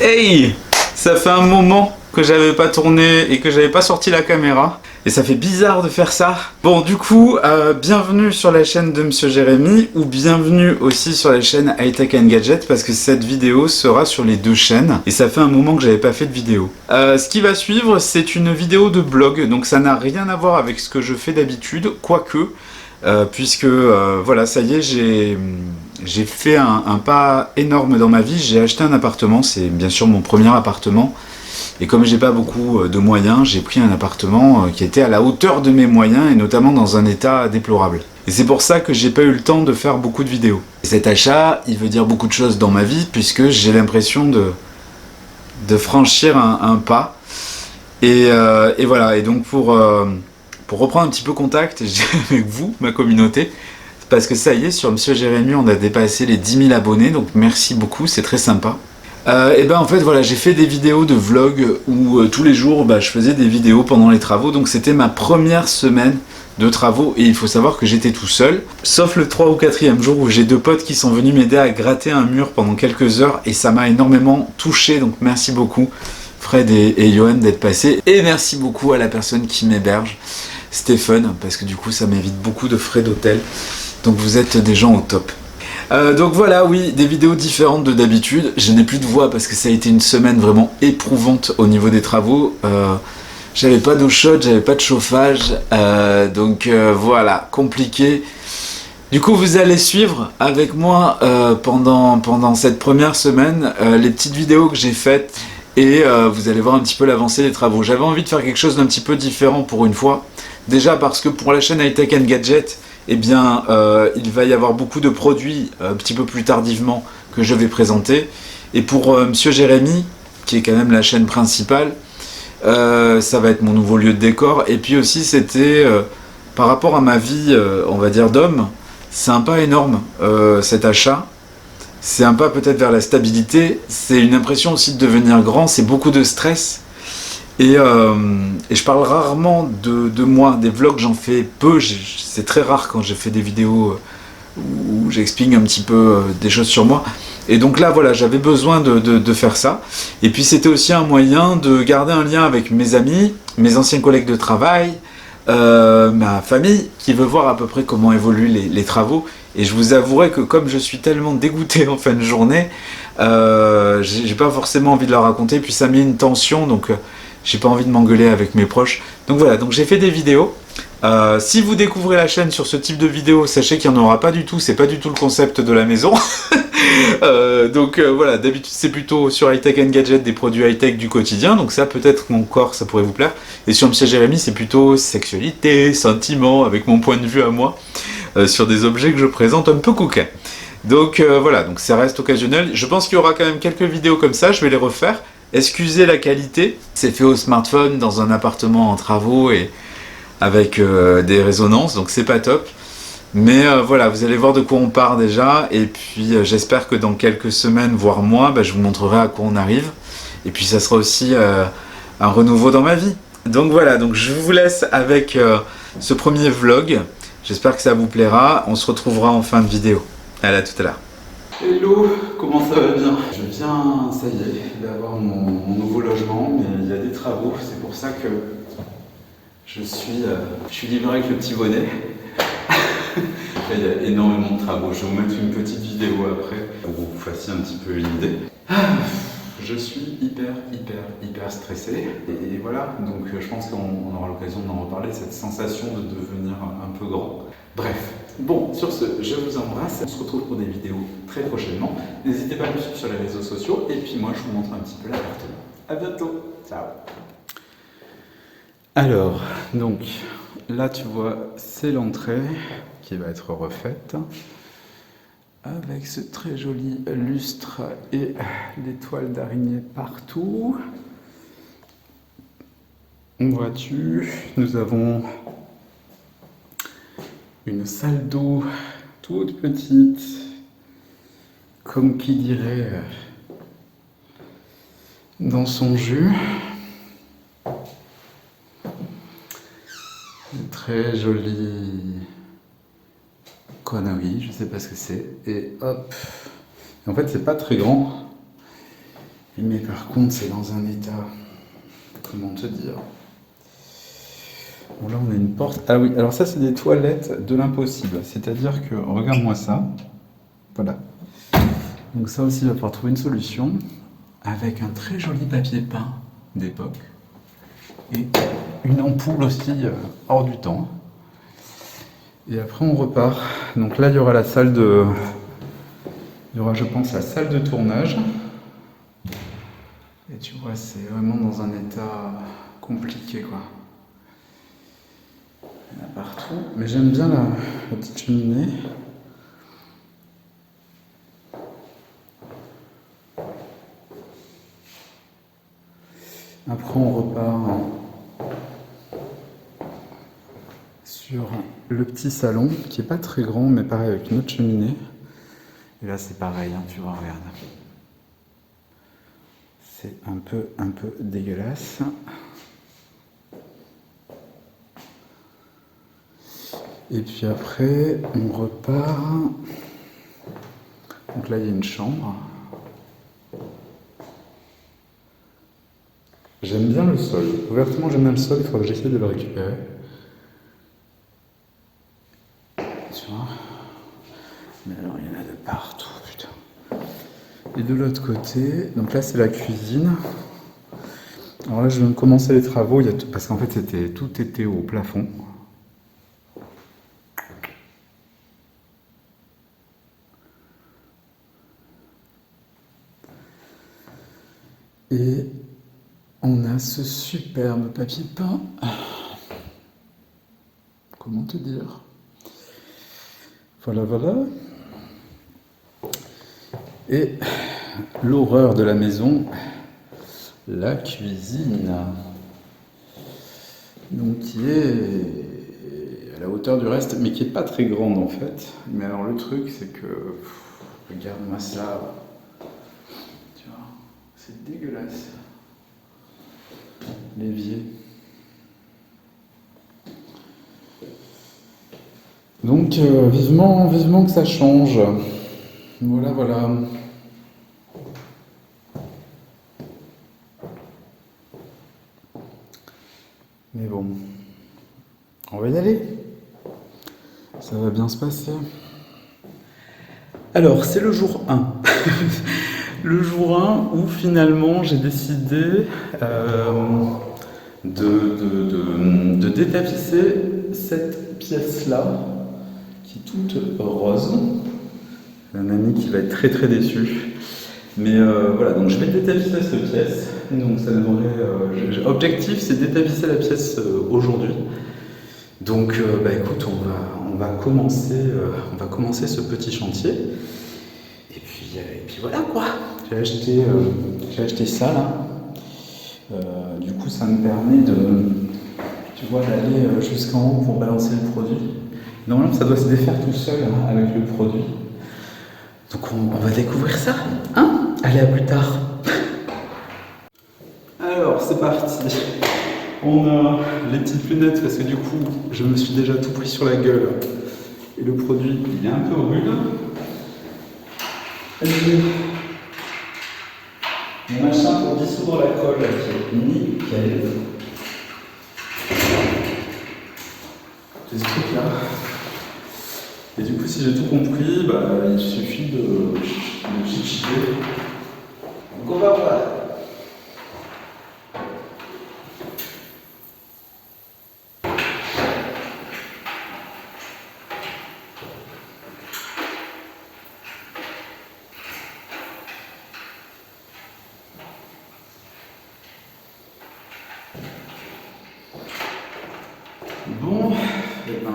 Hey! Ça fait un moment que j'avais pas tourné et que j'avais pas sorti la caméra. Et ça fait bizarre de faire ça. Bon, du coup, bienvenue sur la chaîne de Monsieur Jérémy ou bienvenue aussi sur la chaîne High Tech and Gadget parce que cette vidéo sera sur les deux chaînes et ça fait un moment que j'avais pas fait de vidéo. Ce qui va suivre, c'est une vidéo de blog, donc ça n'a rien à voir avec ce que je fais d'habitude, quoique, puisque voilà, ça y est, j'ai fait un pas énorme dans ma vie. J'ai acheté un appartement, c'est bien sûr mon premier appartement. Et comme j'ai pas beaucoup de moyens, j'ai pris un appartement qui était à la hauteur de mes moyens et notamment dans un état déplorable. Et c'est pour ça que j'ai pas eu le temps de faire beaucoup de vidéos. Et cet achat, il veut dire beaucoup de choses dans ma vie puisque j'ai l'impression de franchir un pas. Et voilà, et donc pour reprendre un petit peu contact avec vous, ma communauté, parce que ça y est, sur Monsieur Jérémy, on a dépassé les 10 000 abonnés, donc merci beaucoup, c'est très sympa. Et ben en fait voilà, j'ai fait des vidéos de vlog où tous les jours je faisais des vidéos pendant les travaux, donc c'était ma première semaine de travaux et il faut savoir que j'étais tout seul, sauf le 3 ou 4e jour où j'ai deux potes qui sont venus m'aider à gratter un mur pendant quelques heures et ça m'a énormément touché, donc merci beaucoup Fred et Johan d'être passés et merci beaucoup à la personne qui m'héberge, Stéphane, parce que du coup ça m'évite beaucoup de frais d'hôtel, donc vous êtes des gens au top. Donc voilà, oui, des vidéos différentes de d'habitude. Je n'ai plus de voix parce que ça a été une semaine vraiment éprouvante au niveau des travaux. J'avais pas d'eau chaude, j'avais pas de chauffage, donc voilà, compliqué. Du coup, vous allez suivre avec moi pendant cette première semaine les petites vidéos que j'ai faites et vous allez voir un petit peu l'avancée des travaux. J'avais envie de faire quelque chose d'un petit peu différent pour une fois. Déjà parce que pour la chaîne High Tech and Gadget, eh bien, il va y avoir beaucoup de produits un petit peu plus tardivement que je vais présenter. Et pour Monsieur Jérémy, qui est quand même la chaîne principale, ça va être mon nouveau lieu de décor. Et puis aussi, c'était par rapport à ma vie, on va dire d'homme, c'est un pas énorme cet achat. C'est un pas peut-être vers la stabilité. C'est une impression aussi de devenir grand. C'est beaucoup de stress. Et je parle rarement de moi, des vlogs j'en fais peu, c'est très rare quand j'ai fait des vidéos où j'explique un petit peu des choses sur moi. Et donc là voilà, j'avais besoin de faire ça. Et puis c'était aussi un moyen de garder un lien avec mes amis, mes anciens collègues de travail, ma famille qui veut voir à peu près comment évoluent les travaux. Et je vous avouerai que comme je suis tellement dégoûté en fin de journée, j'ai pas forcément envie de leur raconter, puis ça met une tension, donc j'ai pas envie de m'engueuler avec mes proches. Donc voilà, donc j'ai fait des vidéos. Si vous découvrez la chaîne sur ce type de vidéo, sachez qu'il n'y en aura pas du tout, c'est pas du tout le concept de la maison. Donc voilà, d'habitude c'est plutôt sur High Tech and Gadget des produits high tech du quotidien, donc ça peut-être mon corps ça pourrait vous plaire. Et sur Monsieur Jérémy c'est plutôt sexualité, sentiments, avec mon point de vue à moi, sur des objets que je présente un peu coquins. Donc voilà, donc ça reste occasionnel. Je pense qu'il y aura quand même quelques vidéos comme ça, je vais les refaire. Excusez la qualité, c'est fait au smartphone dans un appartement en travaux et avec des résonances, donc c'est pas top. Mais voilà, vous allez voir de quoi on part déjà, et puis j'espère que dans quelques semaines, voire mois, je vous montrerai à quoi on arrive. Et puis ça sera aussi un renouveau dans ma vie. Donc voilà, donc je vous laisse avec ce premier vlog. J'espère que ça vous plaira. On se retrouvera en fin de vidéo. Allez, à tout à l'heure. Hello, comment ça va bien? Je viens, ça y est, d'avoir mon nouveau logement, mais il y a des travaux, c'est pour ça que je suis livré avec le petit bonnet. Il y a énormément de travaux, je vais vous mettre une petite vidéo après pour que vous fassiez un petit peu une idée. Je suis hyper stressé et voilà, donc je pense qu'on aura l'occasion d'en reparler, cette sensation de devenir un peu grand. Bref, bon, sur ce, je vous embrasse, on se retrouve pour des vidéos très prochainement. N'hésitez pas à me suivre sur les réseaux sociaux et puis moi je vous montre un petit peu l'appartement. A bientôt, ciao. Alors, donc là tu vois, c'est l'entrée qui va être refaite avec ce très joli lustre et des toiles d'araignée partout. Vois-tu, nous avons une salle d'eau toute petite, comme qui dirait dans son jus. Une très jolie connerie, je sais pas ce que c'est. Et hop. Et en fait, c'est pas très grand. Mais par contre, c'est dans un état... Comment te dire? Bon, là, on a une porte. Ah oui, alors ça, c'est des toilettes de l'impossible. C'est-à-dire que, regarde-moi ça. Voilà. Donc ça aussi, il va falloir trouver une solution. Avec un très joli papier peint d'époque. Et une ampoule aussi hors du temps. Et après, on repart. Donc là, il y aura la salle de... Il y aura, je pense, la salle de tournage. Et tu vois, c'est vraiment dans un état compliqué, quoi. Il y en a partout. Mais j'aime bien la petite cheminée. Après, on repart sur le petit salon, qui est pas très grand, mais pareil, avec une autre cheminée. Et là, c'est pareil, hein, tu vois, regarde. C'est un peu dégueulasse. Et puis après, on repart. Donc là, il y a une chambre. J'aime bien le sol. Ouvertement, j'aime bien le sol. Il faudrait que j'essaie de le récupérer. Tu vois? Mais alors, il y en a de partout, putain. Et de l'autre côté, donc là, c'est la cuisine. Alors là, je viens de commencer les travaux, parce qu'en fait, tout était au plafond. Et on a ce superbe papier peint. Comment te dire? Voilà, voilà. Et l'horreur de la maison, la cuisine. Donc qui est à la hauteur du reste, mais qui est pas très grande en fait. Mais alors le truc, c'est que... regarde-moi ça. Tu vois, c'est dégueulasse. L'évier. Donc vivement que ça change. Voilà, voilà. Mais bon, on va y aller. Ça va bien se passer. Alors, c'est le jour 1. Le jour 1 où finalement j'ai décidé de détapisser cette pièce-là, qui est toute rose. Un ami qui va être très très déçu. Mais voilà, donc je vais détapisser cette pièce. Donc ça devrait. Objectif, c'est détapisser la pièce aujourd'hui. Donc bah écoute, on va commencer ce petit chantier. Et puis voilà quoi. J'ai acheté ça là. Du coup, ça me permet tu vois, d'aller jusqu'en haut pour balancer le produit. Normalement, ça doit se défaire tout seul hein, avec le produit. Donc on va découvrir ça, hein? Allez, à plus tard. Alors, c'est parti. On a les petites lunettes parce que du coup, je me suis déjà tout pris sur la gueule. Et le produit, il est un peu rude. Mon machin pour dissoudre la colle qui est nickel. C'est ce truc là. Et du coup, si j'ai tout compris, bah, il suffit de chichier. Donc on va voir. Bon, eh ben,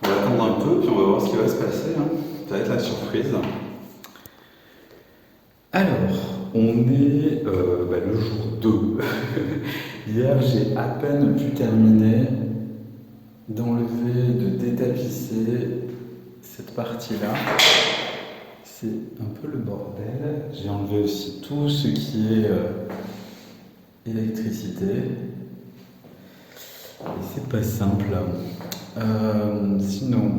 on va attendre un peu, puis on va voir ce qui va se passer. Hein. Ça va être la surprise. Alors, on est le jour 2. Hier, j'ai à peine pu terminer d'enlever, de détapisser cette partie-là. C'est un peu le bordel. J'ai enlevé aussi tout ce qui est électricité. Et c'est pas simple. Sinon,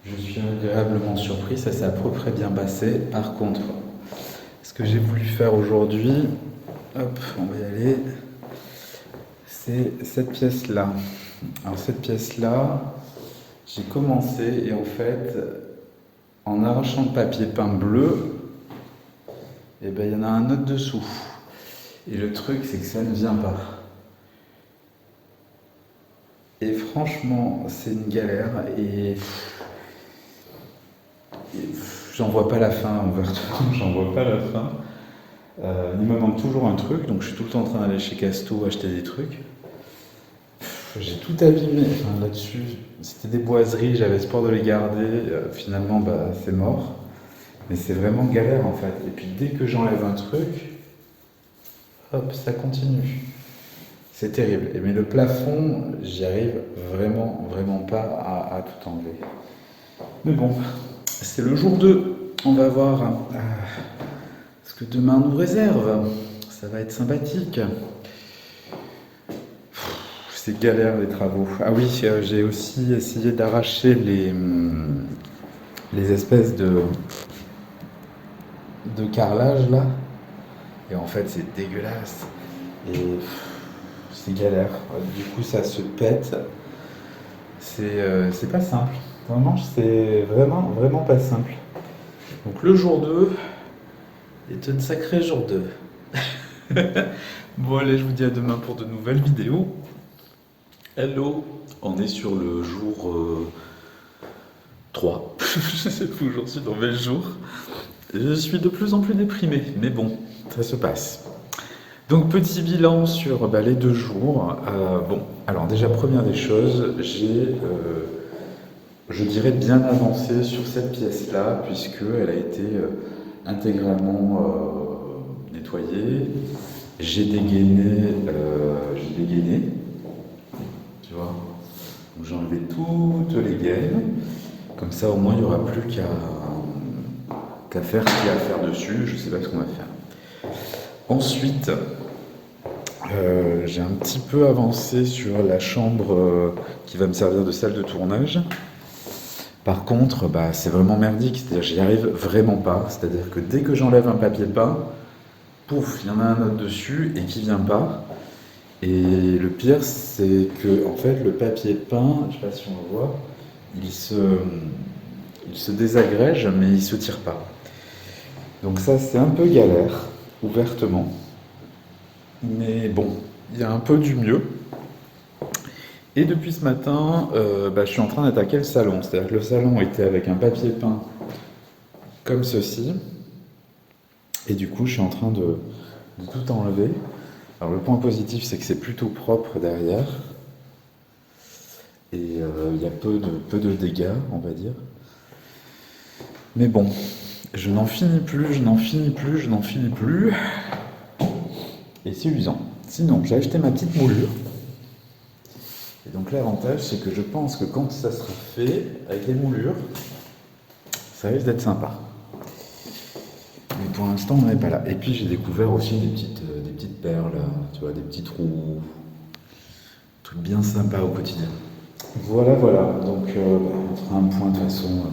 je suis agréablement surpris, ça s'est à peu près bien passé. Par contre, Ce que j'ai voulu faire aujourd'hui, hop, on va y aller, c'est cette pièce-là. Alors cette pièce-là, j'ai commencé et en fait, en arrachant le papier peint bleu, et ben il y en a un autre dessous. Et le truc, c'est que ça ne vient pas. Et franchement, c'est une galère et j'en vois pas la fin, ouvertement, j'en vois pas la fin. Il me manque toujours un truc, donc je suis tout le temps en train d'aller chez Casto acheter des trucs. J'ai tout abîmé, enfin, là-dessus, c'était des boiseries, j'avais espoir de les garder, finalement bah, c'est mort. Mais c'est vraiment galère en fait. Et puis dès que j'enlève un truc, hop, ça continue. C'est terrible. Mais le plafond, j'y arrive vraiment pas à tout enlever. Mais bon, c'est le jour 2. On va voir ce que demain nous réserve. Ça va être sympathique. C'est galère les travaux. Ah oui, j'ai aussi essayé d'arracher les espèces de carrelage là. Et en fait, c'est dégueulasse. Et c'est galère. Du coup, ça se pète. C'est pas simple. Vraiment, c'est vraiment pas simple. Donc le jour 2 est un sacré jour 2. Bon allez, je vous dis à demain pour de nouvelles vidéos. Hello, on est sur le jour 3. Je sais plus où j'en suis dans quel jour. Je suis de plus en plus déprimé, mais bon, ça se passe. Donc petit bilan sur les 2 jours. Bon, alors déjà première des choses, j'ai, je dirais, bien avancé sur cette pièce-là, puisqu'elle a été intégralement nettoyée. J'ai dégainé, tu vois. Donc j'ai enlevé toutes les gaines. Comme ça, au moins, il n'y aura plus qu'à faire ce qu'il y a à faire dessus. Je ne sais pas ce qu'on va faire. Ensuite, j'ai un petit peu avancé sur la chambre qui va me servir de salle de tournage. Par contre, c'est vraiment merdique. C'est-à-dire, j'y arrive vraiment pas. C'est-à-dire que dès que j'enlève un papier peint, pouf, il y en a un autre dessus et qui vient pas. Et le pire, c'est que en fait, le papier peint, je sais pas si on le voit, il se désagrège, mais il se tire pas. Donc ça, c'est un peu galère, ouvertement. Mais bon, il y a un peu du mieux. Et depuis ce matin, je suis en train d'attaquer le salon. C'est-à-dire que le salon était avec un papier peint comme ceci. Et du coup, je suis en train de tout enlever. Alors le point positif, c'est que c'est plutôt propre derrière. Et il y a peu de dégâts, on va dire. Mais bon, je n'en finis plus. Et c'est usant. Sinon, j'ai acheté ma petite moulure. Et donc l'avantage, c'est que je pense que quand ça sera fait, avec les moulures, ça risque d'être sympa. Mais pour l'instant, on n'est pas là. Et puis j'ai découvert aussi des petites perles, tu vois, des petits trous. Trucs bien sympas au quotidien. Voilà. Donc on fera un point de toute façon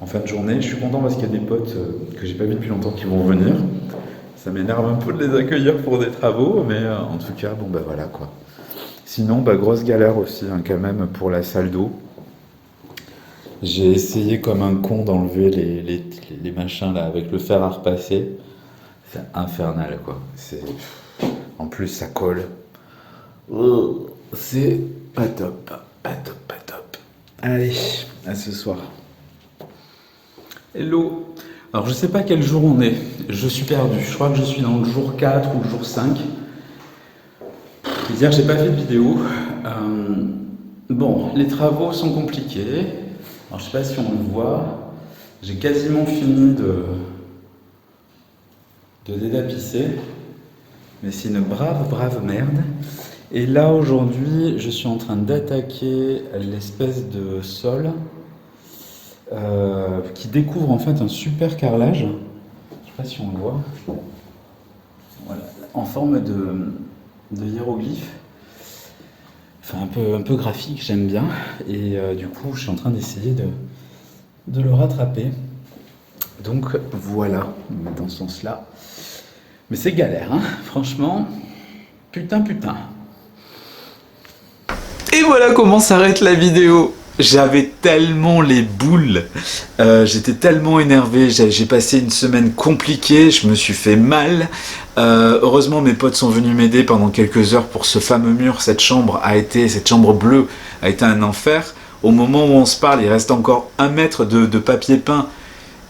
en fin de journée. Je suis content parce qu'il y a des potes que j'ai pas vus depuis longtemps qui vont venir. Ça m'énerve un peu de les accueillir pour des travaux, mais en tout cas, voilà quoi. Sinon, grosse galère aussi quand même pour la salle d'eau. J'ai essayé comme un con d'enlever les machins là avec le fer à repasser. C'est infernal quoi. En plus ça colle. C'est pas top. Allez, à ce soir. Hello. Alors je sais pas quel jour on est. Je suis perdu. Je crois que je suis dans le jour 4 ou le jour 5. Hier j'ai pas fait de vidéo. Bon, les travaux sont compliqués. Alors je sais pas si on le voit. J'ai quasiment fini de détapisser. Mais c'est une brave merde. Et là aujourd'hui, je suis en train d'attaquer l'espèce de sol qui découvre en fait un super carrelage. Je sais pas si on le voit. Voilà, en forme de hiéroglyphe. Enfin un peu graphique, j'aime bien. Et du coup, je suis en train d'essayer de le rattraper. Donc voilà, dans ce sens-là. Mais c'est galère, hein, franchement. Putain. Et voilà comment s'arrête la vidéo. J'avais tellement les boules, j'étais tellement énervé, j'ai passé une semaine compliquée, je me suis fait mal. Heureusement mes potes sont venus m'aider pendant quelques heures pour ce fameux mur. Cette chambre bleue a été un enfer. Au moment où on se parle, il reste encore 1 mètre de papier peint.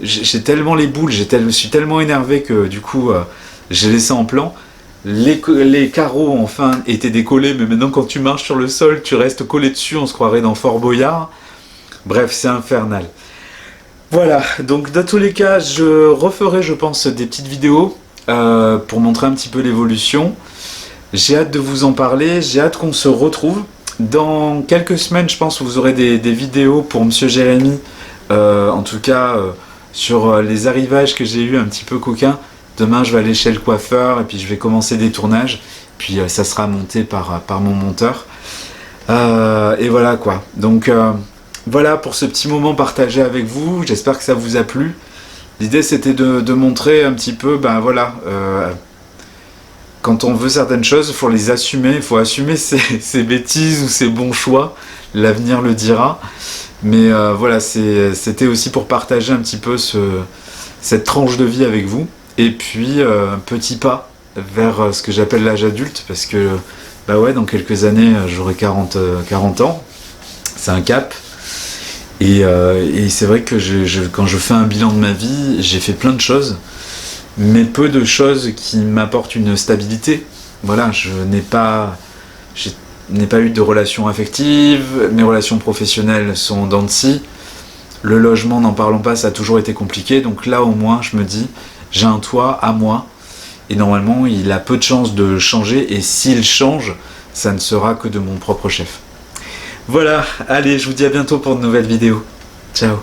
J'ai tellement les boules, je suis tellement énervé que du coup j'ai laissé en plan. Les carreaux enfin étaient décollés, mais maintenant quand tu marches sur le sol, tu restes collé dessus, on se croirait dans Fort Boyard. Bref, c'est infernal. Voilà, donc dans tous les cas, je referai, je pense, des petites vidéos pour montrer un petit peu l'évolution. J'ai hâte de vous en parler, j'ai hâte qu'on se retrouve. Dans quelques semaines, je pense, vous aurez des vidéos pour Monsieur Jérémy, en tout cas sur les arrivages que j'ai eu un petit peu coquins. Demain, je vais aller chez le coiffeur et puis je vais commencer des tournages. Puis ça sera monté par mon monteur. Et voilà quoi. Donc voilà pour ce petit moment partagé avec vous. J'espère que ça vous a plu. L'idée c'était de montrer un petit peu, ben voilà, quand on veut certaines choses, il faut les assumer. Il faut assumer ses bêtises ou ses bons choix. L'avenir le dira. Mais voilà, c'était aussi pour partager un petit peu cette tranche de vie avec vous. Et puis, un petit pas vers ce que j'appelle l'âge adulte, parce que, bah ouais, dans quelques années, j'aurai 40 ans. C'est un cap. Et c'est vrai que quand je fais un bilan de ma vie, j'ai fait plein de choses, mais peu de choses qui m'apportent une stabilité. Voilà, je n'ai pas eu de relations affectives, mes relations professionnelles sont en dents de scie. Le logement, n'en parlons pas, ça a toujours été compliqué. Donc là, au moins, je me dis, j'ai un toit à moi et normalement il a peu de chances de changer, et s'il change, ça ne sera que de mon propre chef. Voilà, allez, je vous dis à bientôt pour de nouvelles vidéos. Ciao.